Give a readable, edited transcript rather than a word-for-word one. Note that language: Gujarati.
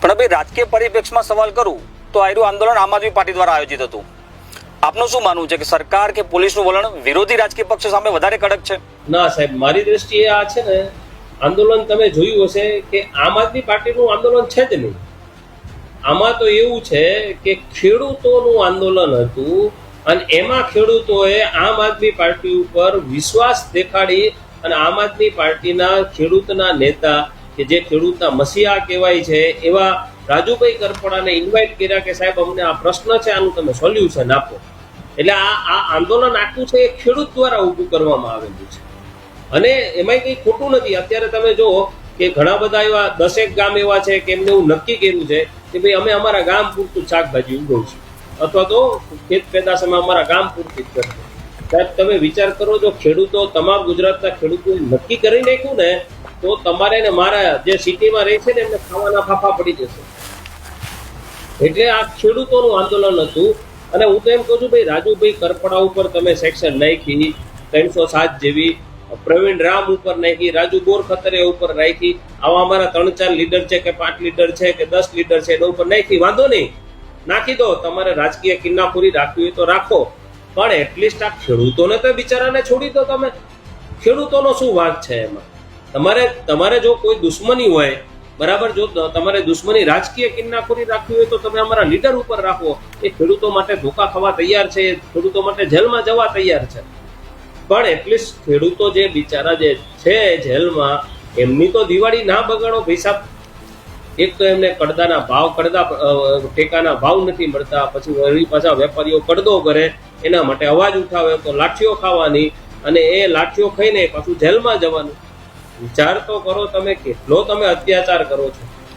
પણ ભાઈ રાજકીય પરિપ્રેક્ષમાં સવાલ કરું તો આયરું આંદોલન આમ આદમી પાર્ટી દ્વારા આયોજિત હતું. આપનું શું માનવું છે કે સરકાર કે પોલીસનું વલણ વિરોધી રાજકીય પક્ષ સામે વધારે કડક છે? ના સાહેબ, મારી દ્રષ્ટિએ આ છે ને આંદોલન તમે જોયું હશે કે આમ આદમી પાર્ટીનું આંદોલન છે જ નહીં. આમાં તો એવું છે કે ખેડૂતોનું આંદોલન હતું અને એમાં ખેડૂતોએ આમ આદમી પાર્ટી ઉપર વિશ્વાસ દેખાડી અને આમ આદમી પાર્ટીના ખેડૂતના નેતા કે જે ખેડૂતના મસીહા કહેવાય છે એવા રાજુભાઈ કરપડાને ઇન્વાઇટ કર્યા કે સાહેબ અમને આ પ્રશ્ન છે, આનું તમે સોલ્યુશન આપો. એટલે આ આંદોલન આખું છે એ ખેડૂત દ્વારા ઊભું કરવામાં આવેલું છે અને એમાંય કંઈ ખોટું નથી. અત્યારે તમે જુઓ કે ઘણા બધા એવા 10 ગામ એવા છે કે એમને એવું નક્કી કર્યું છે કે ભાઈ અમે અમારા ગામ પૂરતું શાકભાજી ઉગવશું અથવા તો ખેત પેદાશમાં અમારા ગામ પૂરતી જ કરશું. સાહેબ તમે વિચાર કરો, જો ખેડૂતો તમામ ગુજરાતના ખેડૂતોએ નક્કી કરી નાખ્યું ને તો તમારે ને મારા જે સિટીમાં રહે છે ને એમને ખાવાના ફાફા પડી જશે. એટલે આ ખેડૂતોનું આંદોલન હતું અને હું તો એમ કહું છું ભાઈ રાજુભાઈ કરપડા ઉપર તમે સેક્શન નાખી, 307 જેવી, પ્રવીણ રામ ઉપર નાખી, રાજુ બોરખતરે ઉપર નાખી, આવા અમારા 3-4 લીડર છે કે 5 લીડર છે કે 10 લીડર છે એના ઉપર નાખી, વાંધો નહીં, નાખી દો. તમારે રાજકીય કિન્નાખોરી રાખવી હોય તો રાખો, પણ એટલીસ્ટ આ ખેડૂતોને તો બિચારાને છોડી દો. તમે ખેડૂતોનો શું વાંક છે એમાં? તમારે જો કોઈ દુશ્મની હોય, બરાબર, જો તમારે દુશ્મની રાજકીય કિન્નાખોરી રાખવી હોય તો તમે અમારા લીડર ઉપર રાખો. એ ખેડૂતો માટે ધોકા ખાવા તૈયાર છે, ખેડૂતો માટે જેલમાં જવા તૈયાર છે. પણ એટલીસ્ટ ખેડૂતો જે બિચારા જે છે જેલમાં, એમની તો દિવાળી ના બગાડો ભાઈ સાહેબ. એક તો એમને કડદાના ભાવ, ટેકાના ભાવ નથી મળતા, પછી વળી પાછા વેપારીઓ કડદો કરે, એના માટે અવાજ ઉઠાવે તો લાઠીઓ ખાવાની અને એ લાઠીઓ ખાઈને પાછું જેલમાં જવાનું. વિચાર તો કરો તમે, કેટલો તમે અત્યાચાર કરો છો.